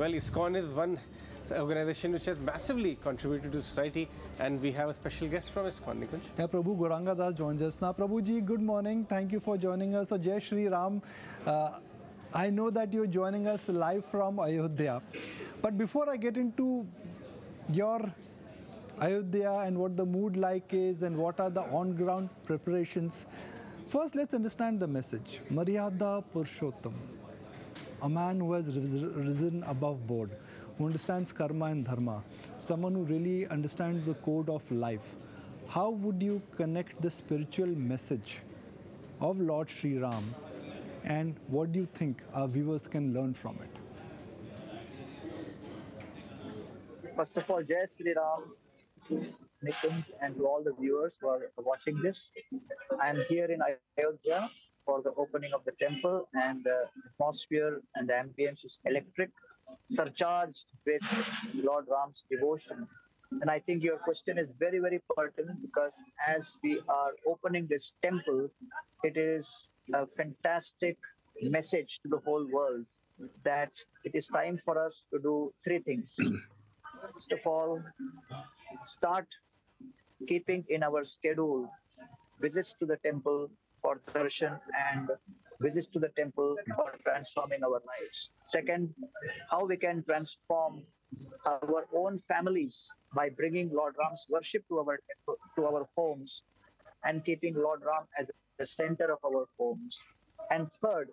Well, ISKCON is one organization which has massively contributed to society, and we have a special guest from ISKCON, Nikunj. Yeah, Prabhu Gauranga Das joins us now. Prabhuji, good morning. Thank you for joining us. So, Jai Shri Ram. I know that you're joining us live from Ayodhya. But before I get into your Ayodhya and what the mood like is and what are the on-ground preparations, first let's understand the message. Maryada Purushottam, a man who has risen above board, who understands karma and dharma, someone who really understands the code of life. How would you connect the spiritual message of Lord Sri Ram, and what do you think our viewers can learn from it? First of all, Jai Shri Ram, Nikunj, and to all the viewers who are watching this. I am here in Ayodhya for the opening of the temple, and the atmosphere and the ambience is electric, surcharged with Lord Ram's devotion. And I think your question is very, very pertinent, because as we are opening this temple, it is a fantastic message to the whole world that it is time for us to do three things. First of all, start keeping in our schedule visits to the temple for darshan and visits to the temple for transforming our lives. Second, how we can transform our own families by bringing Lord Ram's worship to our homes and keeping Lord Ram as the center of our homes. And third,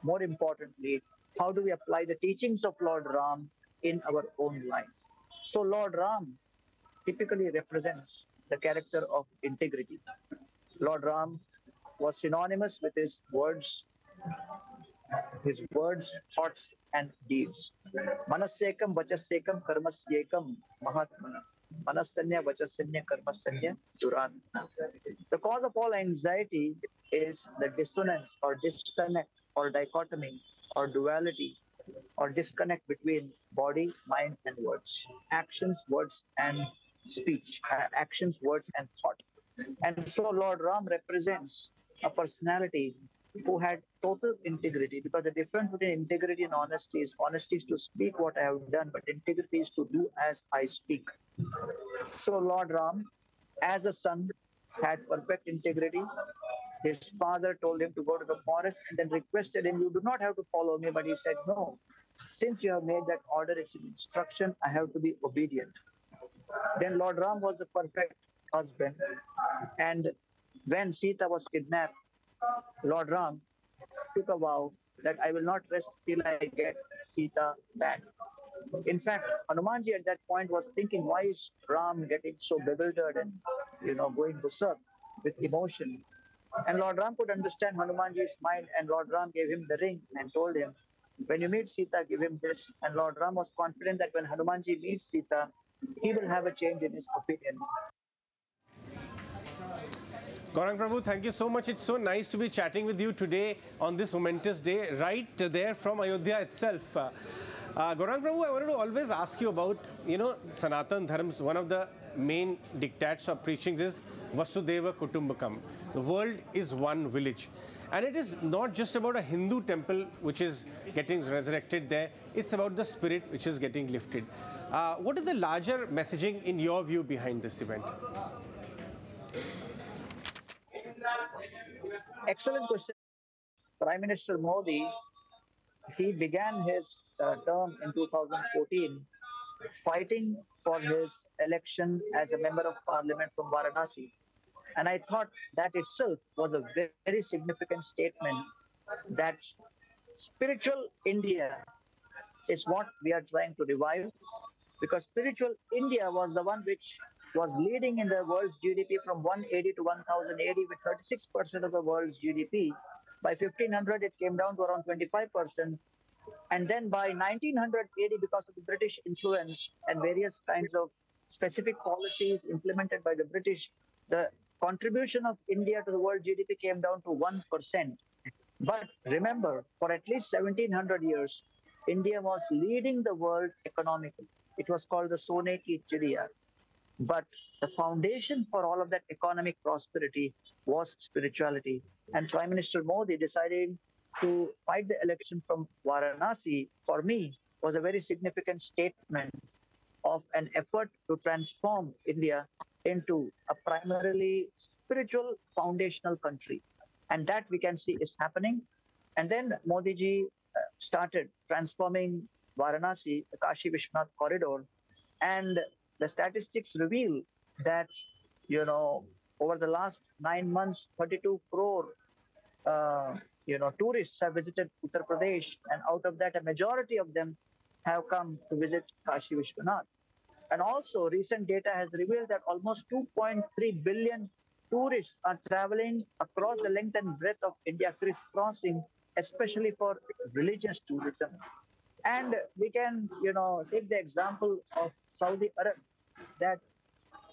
more importantly, how do we apply the teachings of Lord Ram in our own life? So Lord Ram typically represents the character of integrity. Lord Ram was synonymous with his words, thoughts, and deeds. Manasekam, vachasekam, karmasyekam, mahatmana. Manasanya, vachasanya, karmasanya, duran. The cause of all anxiety is the dissonance or disconnect or dichotomy or duality or disconnect between body, mind, and words. Actions, words, and speech. Actions, words, and thought. And so Lord Ram represents a personality who had total integrity, because the difference between integrity and honesty is to speak what I have done, but integrity is to do as I speak. So Lord Ram, as a son, had perfect integrity. His father told him to go to the forest and then requested him, "You do not have to follow me." But he said, "No, since you have made that order, it's an instruction, I have to be obedient." Then Lord Ram was the perfect husband. And when Sita was kidnapped, Lord Ram took a vow that I will not rest till I get Sita back. In fact, Hanumanji at that point was thinking, why is Ram getting so bewildered and going berserk with emotion? And Lord Ram could understand Hanumanji's mind, and Lord Ram gave him the ring and told him, when you meet Sita, give him this. And Lord Ram was confident that when Hanumanji meets Sita, he will have a change in his opinion. Gaurang Prabhu, thank you so much. It's so nice to be chatting with you today on this momentous day, right there from Ayodhya itself. Gaurang Prabhu, I wanted to always ask you about, Sanatan Dharm's one of the main dictats or preachings is Vasudeva Kutumbakam. The world is one village. And it is not just about a Hindu temple which is getting resurrected there, it's about the spirit which is getting lifted. What is the larger messaging in your view behind this event? Excellent question. Prime Minister Modi, he began his term in 2014 fighting for his election as a member of parliament from Varanasi. And I thought that itself was a very significant statement that spiritual India is what we are trying to revive, because spiritual India was the one which was leading in the world's GDP from 180 to 1080 with 36% of the world's GDP. By 1500, it came down to around 25%. And then by 1980, because of the British influence and various kinds of specific policies implemented by the British, the contribution of India to the world GDP came down to 1%. But remember, for at least 1700 years, India was leading the world economically. It was called the Sone ki Chidiya. But the foundation for all of that economic prosperity was spirituality. And Prime Minister Modi decided to fight the election from Varanasi, for me, was a very significant statement of an effort to transform India into a primarily spiritual foundational country. And that we can see is happening. And then Modi ji started transforming Varanasi, the Kashi Vishwanath corridor. And the statistics reveal that, over the last 9 months, 32 crore tourists have visited Uttar Pradesh, and out of that, a majority of them have come to visit Kashi Vishwanath. And also, recent data has revealed that almost 2.3 billion tourists are traveling across the length and breadth of India, crisscrossing, especially for religious tourism. And we can, take the example of Saudi Arab, that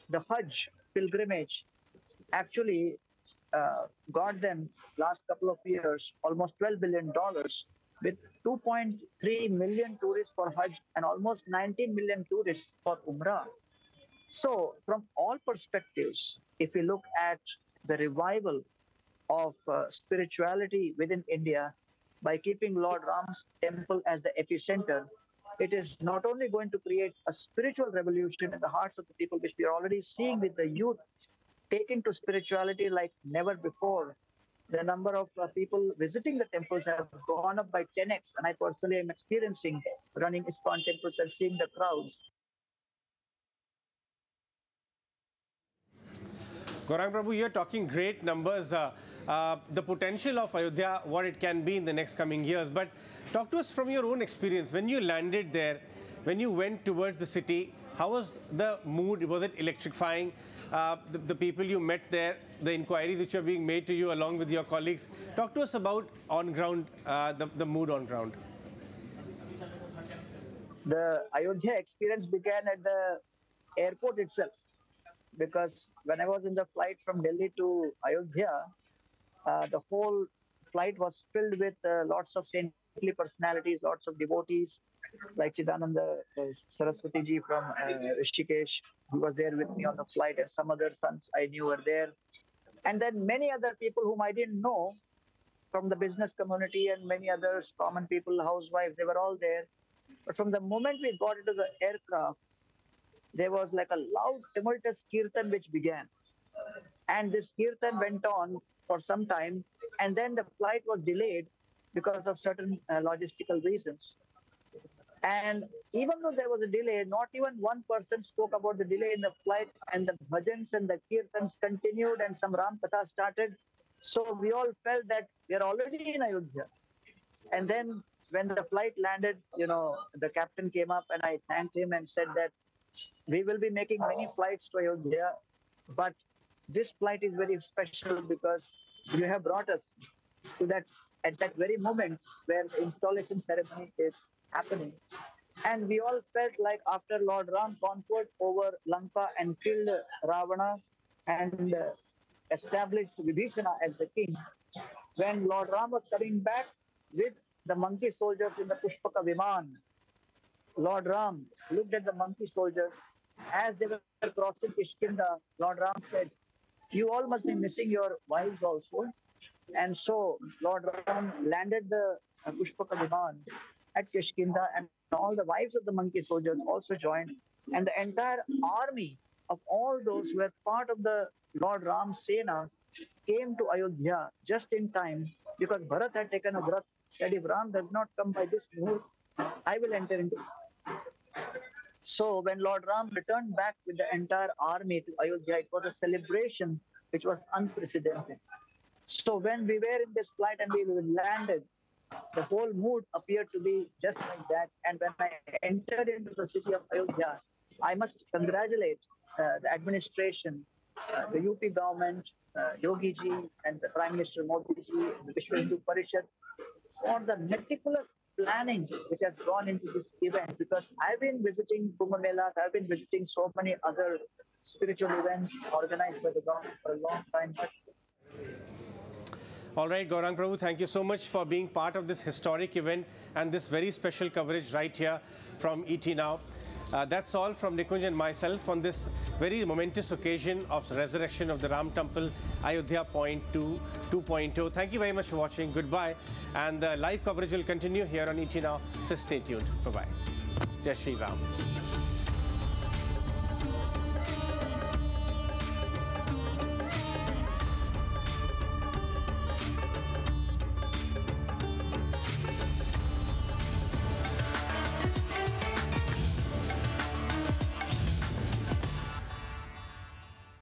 the Hajj pilgrimage actually got them last couple of years almost $12 billion with 2.3 million tourists for Hajj and almost 19 million tourists for Umrah. So from all perspectives, if we look at the revival of spirituality within India by keeping Lord Ram's temple as the epicenter, it is not only going to create a spiritual revolution in the hearts of the people, which we are already seeing with the youth taken to spirituality like never before. The number of people visiting the temples have gone up by 10x, and I personally am experiencing running ISKCON temples and seeing the crowds. Gauranga Prabhu, you're talking great numbers, the potential of Ayodhya, what it can be in the next coming years. But talk to us from your own experience. When you landed there, when you went towards the city, how was the mood? Was it electrifying? The people you met there, the inquiries which are being made to you along with your colleagues. Talk to us about on ground, the mood on ground. The Ayodhya experience began at the airport itself, because when I was in the flight from Delhi to Ayodhya, the whole flight was filled with lots of saintly personalities, lots of devotees, like Chidananda Saraswati ji from Rishikesh, who was there with me on the flight, and some other sons I knew were there. And then many other people whom I didn't know from the business community, and many others, common people, housewives, they were all there. But from the moment we got into the aircraft, there was like a loud, tumultuous kirtan which began. And this kirtan went on for some time, and then the flight was delayed because of certain logistical reasons. And even though there was a delay, not even one person spoke about the delay in the flight, and the bhajans and the kirtans continued, and some Ram Katha started. So we all felt that we are already in Ayodhya. And then when the flight landed, the captain came up and I thanked him and said that we will be making many flights to Ayodhya, but this flight is very special because you have brought us to that at that very moment where the installation ceremony is happening. And we all felt like after Lord Ram conquered over Lanka and killed Ravana and established Vibhishana as the king, when Lord Ram was coming back with the monkey soldiers in the Pushpaka Viman, Lord Ram looked at the monkey soldiers as they were crossing Kishkinda. Lord Ram said, "You all must be missing your wives also." And so Lord Ram landed the Pushpaka Viman at Kishkinda, and all the wives of the monkey soldiers also joined. And the entire army of all those who were part of the Lord Ram's Sena came to Ayodhya just in time, because Bharat had taken a vrat that if Ram does not come by this mood, I will enter into it. So when Lord Ram returned back with the entire army to Ayodhya, it was a celebration which was unprecedented. So when we were in this flight and we landed, the whole mood appeared to be just like that. And when I entered into the city of Ayodhya, I must congratulate the administration, the UP government, Yogi ji and the Prime Minister Modi ji, the Vishwa Hindu Parishad, for the meticulous planning which has gone into this event. Because I've been visiting Kumbh Melas, I've been visiting so many other spiritual events organized by the government for a long time. All right, Gauranga Prabhu, thank you so much for being part of this historic event and this very special coverage right here from ET Now. That's all from Nikunj and myself on this very momentous occasion of resurrection of the Ram Temple, Ayodhya Point 2.0. Thank you very much for watching. Goodbye. And the live coverage will continue here on ET Now. So stay tuned. Bye-bye. Jai Shri Ram.